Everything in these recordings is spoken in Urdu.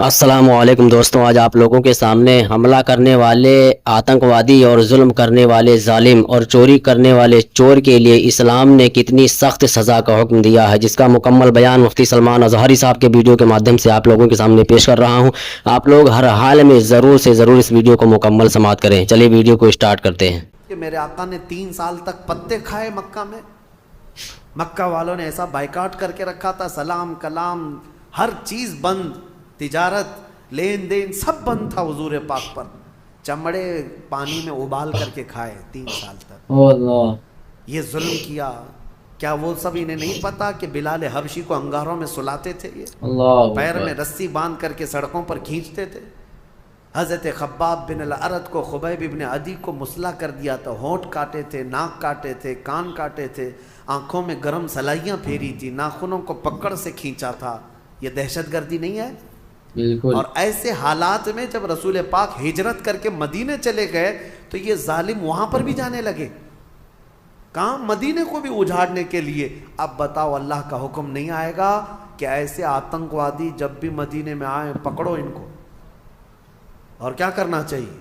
السلام علیکم دوستوں، آج آپ لوگوں کے سامنے حملہ کرنے والے آتنکوادی اور ظلم کرنے والے ظالم اور چوری کرنے والے چور کے لیے اسلام نے کتنی سخت سزا کا حکم دیا ہے، جس کا مکمل بیان مفتی سلمان اظہری صاحب کے ویڈیو کے مادھیم سے آپ لوگوں کے سامنے پیش کر رہا ہوں۔ آپ لوگ ہر حال میں ضرور سے ضرور اس ویڈیو کو مکمل سماعت کریں۔ چلیے ویڈیو کو اسٹارٹ کرتے ہیں۔ کہ میرے آقا نے 3 سال تک پتے کھائے مکہ میں، مکہ والوں نے ایسا بائیکاٹ کر کے رکھا تھا، سلام کلام ہر چیز بند، تجارت لین دین سب بند تھا حضور پاک پر، چمڑے پانی میں ابال کر کے کھائے 3 سال تک۔ یہ ظلم کیا، کیا وہ سب انہیں نہیں پتا کہ بلال حبشی کو انگاروں میں سلاتے تھے، یہ پیر میں رسی باندھ کر کے سڑکوں پر کھینچتے تھے۔ حضرت خباب بن الارت کو، خبیب ابن عدی کو مسلح کر دیا تھا، ہونٹ کاٹے تھے، ناک کاٹے تھے، کان کاٹے تھے، آنکھوں میں گرم سلائیاں پھیری تھی، ناخنوں کو پکڑ سے کھینچا تھا۔ یہ دہشت گردی نہیں ہے؟ بالکل۔ اور ایسے حالات میں جب رسول پاک ہجرت کر کے مدینے چلے گئے تو یہ ظالم وہاں پر بھی جانے لگے، کہاں؟ مدینے کو بھی اجاڑنے کے لیے۔ اب بتاؤ، اللہ کا حکم نہیں آئے گا کہ ایسے آتنکوادی جب بھی مدینے میں آئیں پکڑو ان کو؟ اور کیا کرنا چاہیے؟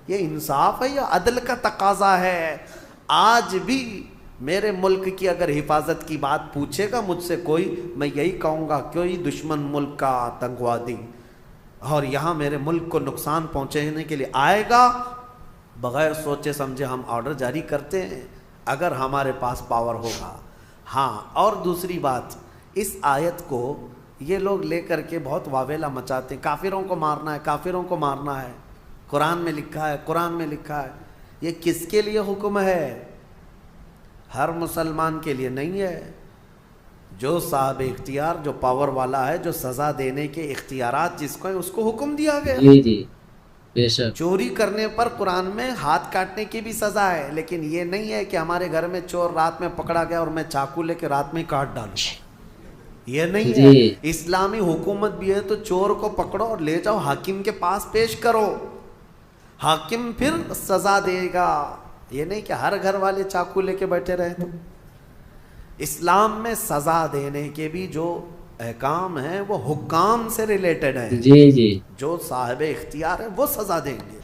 یہ انصاف ہے یا عدل کا تقاضا ہے؟ آج بھی میرے ملک کی اگر حفاظت کی بات پوچھے گا مجھ سے کوئی، میں یہی کہوں گا کوئی دشمن ملک کا آتنکوادی اور یہاں میرے ملک کو نقصان پہنچانے کے لیے آئے گا، بغیر سوچے سمجھے ہم آرڈر جاری کرتے ہیں اگر ہمارے پاس پاور ہوگا۔ ہاں، اور دوسری بات، اس آیت کو یہ لوگ لے کر کے بہت واویلا مچاتے ہیں، کافروں کو مارنا ہے، کافروں کو مارنا ہے، قرآن میں لکھا ہے، قرآن میں لکھا ہے۔ یہ کس کے لیے حکم ہے؟ ہر مسلمان کے لیے نہیں ہے۔ جو صاحب اختیار، جو پاور والا ہے، جو سزا دینے کے اختیارات جس کو ہیں، اس کو حکم دیا گیا۔ جی بے شک۔ چوری کرنے پر قرآن میں ہاتھ کاٹنے کی بھی سزا ہے، لیکن یہ نہیں ہے کہ ہمارے گھر میں چور رات میں پکڑا گیا اور میں چاقو لے کے رات میں کاٹ ڈالوں، یہ نہیں ہے۔ اسلامی حکومت بھی ہے تو چور کو پکڑو اور لے جاؤ حاکم کے پاس پیش کرو، حاکم پھر سزا دے گا، یہ نہیں کہ ہر گھر والے چاقو لے کے بیٹھے رہے۔ تو اسلام میں سزا دینے کے بھی جو احکام ہیں وہ حکام سے ریلیٹڈ ہیں، جی جو صاحب اختیار ہے وہ سزا دیں گے۔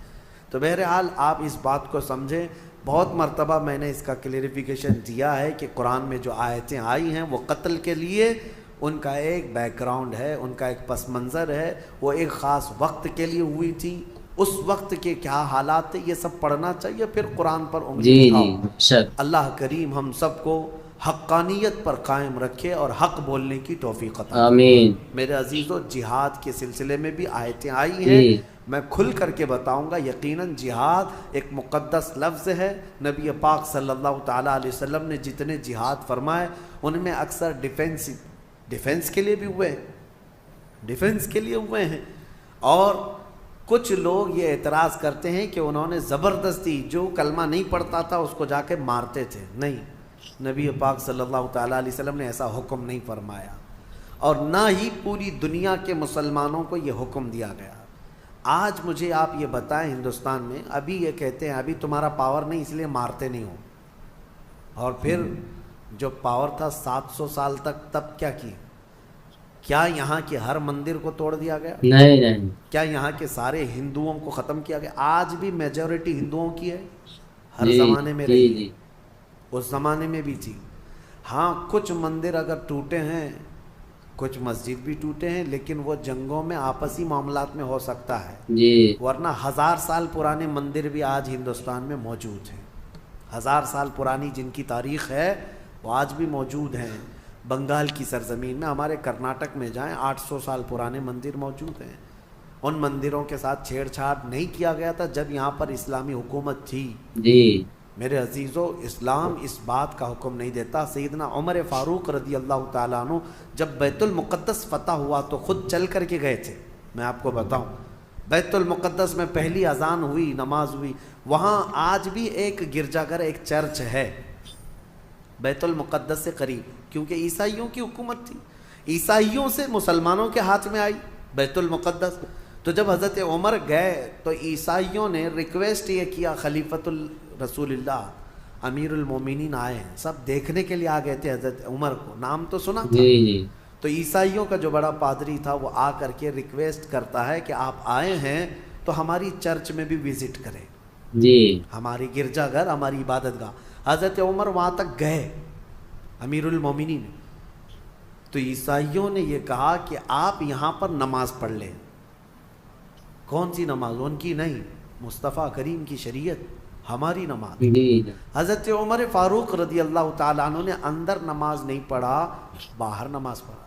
تو بہرحال آپ اس بات کو سمجھیں، بہت مرتبہ میں نے اس کا کلیریفیکیشن دیا ہے کہ قرآن میں جو آیتیں آئی ہیں وہ قتل کے لیے ان کا ایک بیک گراؤنڈ ہے، ان کا ایک پس منظر ہے، وہ ایک خاص وقت کے لیے ہوئی تھی، اس وقت کے کیا حالات تھے، یہ سب پڑھنا چاہیے، پھر قرآن پر انگلی اٹھاؤ۔ اللہ کریم ہم سب کو حقانیت پر قائم رکھے اور حق بولنے کی توفیق عطا۔ آمین۔ میرے عزیزو، جہاد کے سلسلے میں بھی آیتیں آئی ہیں، میں کھل کر کے بتاؤں گا۔ یقیناً جہاد ایک مقدس لفظ ہے، نبی پاک صلی اللہ تعالیٰ علیہ وسلم نے جتنے جہاد فرمائے ان میں اکثر ڈیفنس کے لیے بھی ہوئے ہیں، ڈیفنس کے لیے ہوئے ہیں۔ اور کچھ لوگ یہ اعتراض کرتے ہیں کہ انہوں نے زبردستی جو کلمہ نہیں پڑھتا تھا اس کو جا کے مارتے تھے، نہیں، نبی پاک صلی اللہ تعالیٰ علیہ وسلم نے ایسا حکم نہیں فرمایا، اور نہ ہی پوری دنیا کے مسلمانوں کو یہ حکم دیا گیا۔ آج مجھے آپ یہ بتائیں، ہندوستان میں ابھی یہ کہتے ہیں ابھی تمہارا پاور نہیں اس لیے مارتے نہیں ہو، اور پھر جو پاور تھا 700 سال تک تب کیا کی؟ کیا یہاں کے ہر مندر کو توڑ دیا گیا؟ نہیں۔ کیا یہاں کے سارے ہندوؤں کو ختم کیا گیا؟ آج بھی میجورٹی ہندوؤں کی ہے، ہر زمانے میں رہی ہے، اس زمانے میں بھی تھی۔ ہاں، کچھ مندر اگر ٹوٹے ہیں، کچھ مسجد بھی ٹوٹے ہیں، لیکن وہ جنگوں میں آپسی معاملات میں ہو سکتا ہے، ورنہ 1000 سال پرانے مندر بھی آج ہندوستان میں موجود ہیں، 1000 سال پرانی جن کی تاریخ ہے وہ آج بھی موجود ہیں۔ بنگال کی سرزمین میں، ہمارے کرناٹک میں جائیں، 800 سال پرانے مندر موجود ہیں۔ ان مندروں کے ساتھ چھیڑ چھاڑ نہیں کیا گیا تھا جب یہاں پر اسلامی حکومت تھی۔ میرے عزیزو، اسلام اس بات کا حکم نہیں دیتا۔ سیدنا عمر فاروق رضی اللہ تعالیٰ عنہ جب بیت المقدس فتح ہوا تو خود چل کر کے گئے تھے۔ میں آپ کو بتاؤں، بیت المقدس میں پہلی اذان ہوئی، نماز ہوئی، وہاں آج بھی ایک گرجا گھر، ایک چرچ ہے بیت المقدس سے قریب، کیونکہ عیسائیوں کی حکومت تھی، عیسائیوں سے مسلمانوں کے ہاتھ میں آئی بیت المقدس۔ تو جب حضرت عمر گئے تو عیسائیوں نے ریکویسٹ یہ کیا، خلیفۃ رسول اللہ امیر المومنین آئے ہیں، سب دیکھنے کے لیے آ گئے تھے حضرت عمر کو، نام تو سنا تھا، تو عیسائیوں کا جو بڑا پادری تھا وہ آ کر کے ریکویسٹ کرتا ہے کہ آپ آئے ہیں تو ہماری چرچ میں بھی وزٹ کریں، جی ہماری گرجا گھر، ہماری عبادت گاہ۔ حضرت عمر وہاں تک گئے، امیر المومنین، تو عیسائیوں نے یہ کہا کہ آپ یہاں پر نماز پڑھ لیں۔ کون سی نماز؟ ان کی نہیں، مصطفیٰ کریم کی شریعت، ہماری نماز۔ جی حضرت عمر فاروق رضی اللہ تعالیٰ عنہ نے اندر نماز نہیں پڑھا، باہر نماز پڑھا۔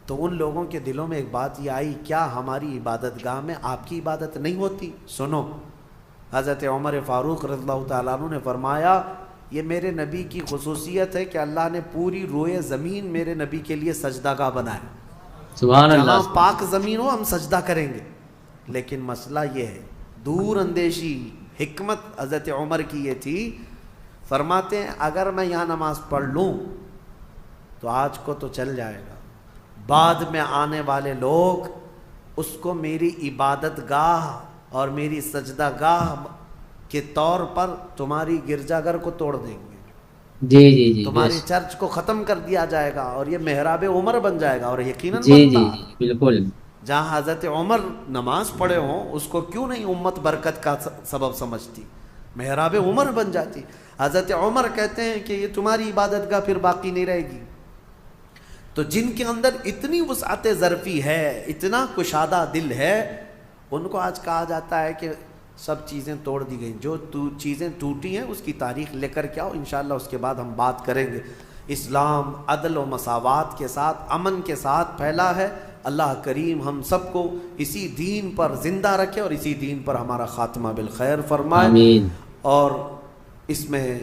تو ان لوگوں کے دلوں میں ایک بات یہ آئی، کیا ہماری عبادت گاہ میں آپ کی عبادت نہیں ہوتی؟ سنو، حضرت عمر فاروق رضی اللہ تعالیٰ عنہ نے فرمایا، یہ میرے نبی کی خصوصیت ہے کہ اللہ نے پوری روئے زمین میرے نبی کے لیے سجدہ گاہ بنایا، سبحان جہاں اللہ۔ پاک زمین ہو ہم سجدہ کریں گے۔ لیکن مسئلہ یہ ہے، دور اندیشی حکمت حضرت عمر کی یہ تھی، فرماتے ہیں اگر میں یہاں نماز پڑھ لوں تو آج کو تو چل جائے گا، بعد میں آنے والے لوگ اس کو میری عبادت گاہ اور میری سجدہ گاہ کے طور پر تمہاری گرجا گھر کو توڑ دیں گے، جی جی جی تمہاری چرچ کو ختم کر دیا جائے گا اور یہ محراب عمر بن جائے گا۔ اور یقیناً جی بنتا، جی جی بالکل۔ جہاں حضرت عمر نماز پڑھے ہوں اس کو کیوں نہیں امت برکت کا سبب سمجھتی، محراب عمر بن جاتی۔ حضرت عمر کہتے ہیں کہ یہ تمہاری عبادت گاہ پھر باقی نہیں رہے گی۔ تو جن کے اندر اتنی وسعت ظرفی ہے، اتنا کشادہ دل ہے، ان کو آج کہا جاتا ہے کہ سب چیزیں توڑ دی گئیں، جو چیزیں ٹوٹی ہیں اس کی تاریخ لے کر کے آؤ، انشاءاللہ اس کے بعد ہم بات کریں گے۔ اسلام عدل و مساوات کے ساتھ، امن کے ساتھ پھیلا ہے۔ اللہ کریم ہم سب کو اسی دین پر زندہ رکھے اور اسی دین پر ہمارا خاتمہ بالخیر فرمائے۔ آمین۔ اور اس میں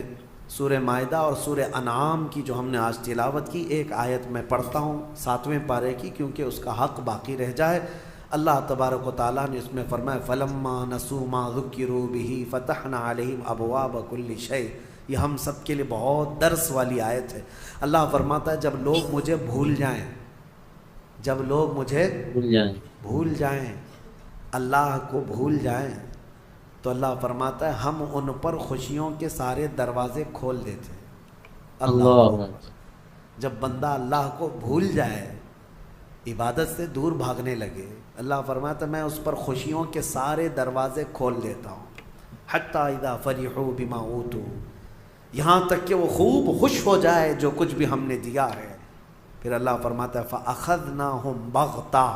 سورہ مائدہ اور سورہ انعام کی جو ہم نے آج تلاوت کی، ایک آیت میں پڑھتا ہوں 7ویں پارے کی، کیونکہ اس کا حق باقی رہ جائے۔ اللہ تبارک و تعالیٰ نے اس میں فرمایا فَلَمَّا نَسُوا مَا ذُكِّرُوا بِهِ فَتَحْنَا عَلَيْهِمْ أَبْوَابَ كُلِّ شَيْءٍ۔ یہ ہم سب کے لیے بہت درس والی آیت ہے۔ اللہ فرماتا ہے جب لوگ مجھے بھول جائیں، جب لوگ مجھے بھول جائیں، اللہ کو بھول جائیں، تو اللہ فرماتا ہے ہم ان پر خوشیوں کے سارے دروازے کھول دیتے ہیں۔ اللہ جب بندہ اللہ کو بھول جائے، عبادت سے دور بھاگنے لگے، اللہ فرماتا ہے میں اس پر خوشیوں کے سارے دروازے کھول دیتا ہوں۔ حتی اذا فرحوا بما اوتوا، یہاں تک کہ وہ خوب خوش ہو جائے جو کچھ بھی ہم نے دیا ہے۔ پھر اللہ فرماتا ہے فَأَخَذْنَاهُمْ بَغْتَةً،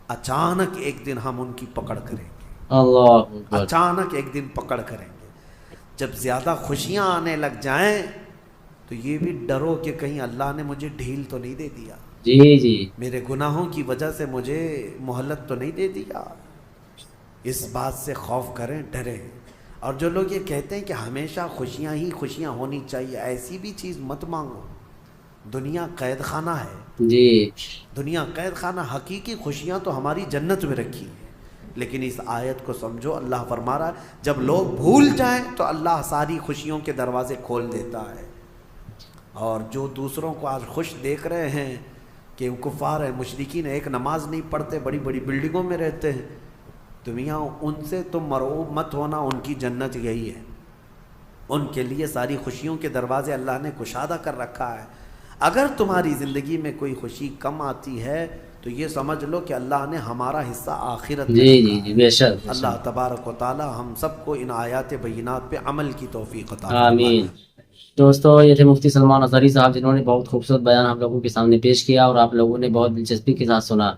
اچانک ایک دن ہم ان کی پکڑ کریں گے، اللہ اچانک ایک دن پکڑ کریں گے۔ جب زیادہ خوشیاں آنے لگ جائیں تو یہ بھی ڈرو کہ کہیں اللہ نے مجھے ڈھیل تو نہیں دے دیا، جی جی میرے گناہوں کی وجہ سے مجھے مہلت تو نہیں دے دیا۔ اس بات سے خوف کریں، ڈریں۔ اور جو لوگ یہ کہتے ہیں کہ ہمیشہ خوشیاں ہی خوشیاں ہونی چاہیے، ایسی بھی چیز مت مانگو۔ دنیا قید خانہ ہے، جی دنیا قید خانہ، حقیقی خوشیاں تو ہماری جنت میں رکھی ہیں۔ لیکن اس آیت کو سمجھو، اللہ فرما رہا ہے جب لوگ بھول جائیں تو اللہ ساری خوشیوں کے دروازے کھول دیتا ہے۔ اور جو دوسروں کو آج خوش دیکھ رہے ہیں کہ وہ کفار ہیں، مشرکین ہیں، ایک نماز نہیں پڑھتے، بڑی بڑی بلڈنگوں میں رہتے ہیں، تو میاں ان سے تم مرعوب مت ہونا، ان کی جنت یہی ہے، ان کے لیے ساری خوشیوں کے دروازے اللہ نے کشادہ کر رکھا ہے۔ اگر تمہاری زندگی میں کوئی خوشی کم آتی ہے تو یہ سمجھ لو کہ اللہ نے ہمارا حصہ آخرت میں جی رکھا جی جی ہے۔ بے شک۔ اللہ تبارک و تعالی ہم سب کو ان آیات بینات پہ عمل کی توفیق عطا فرمائے۔ آمین۔ دوستو یہ تھے مفتی سلمان اظہری صاحب، جنہوں نے بہت خوبصورت بیان ہم لوگوں کے سامنے پیش کیا اور آپ لوگوں نے بہت دلچسپی کے ساتھ سنا۔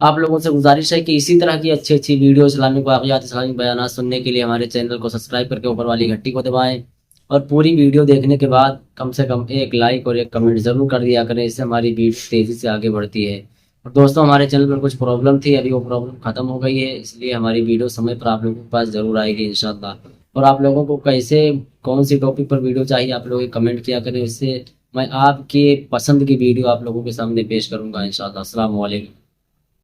آپ لوگوں سے گزارش ہے کہ اسی طرح کی اچھی اچھی ویڈیو، اسلامک واقعات، اسلامی بیانات سننے کے لیے ہمارے چینل کو سبسکرائب کر کے اوپر والی گھنٹی کو دبائیں، اور پوری ویڈیو دیکھنے کے بعد کم سے کم ایک لائک اور ایک کمنٹ ضرور کر دیا کریں، اس سے ہماری ویڈیو تیزی سے آگے بڑھتی ہے۔ اور دوستوں ہمارے چینل پر کچھ پرابلم تھی، ابھی وہ پرابلم ختم ہو گئی ہے، اس لیے ہماری ویڈیو سمے پر آپ لوگوں کے پاس ضرور آئے گی انشاءاللہ۔ اور آپ لوگوں کو کیسے کون سی ٹاپک پر ویڈیو چاہیے آپ لوگ کمنٹ کیا کریں، اس سے میں آپ کی پسند کی ویڈیو آپ لوگوں کے سامنے پیش کروں گا انشاءاللہ۔ السلام علیکم۔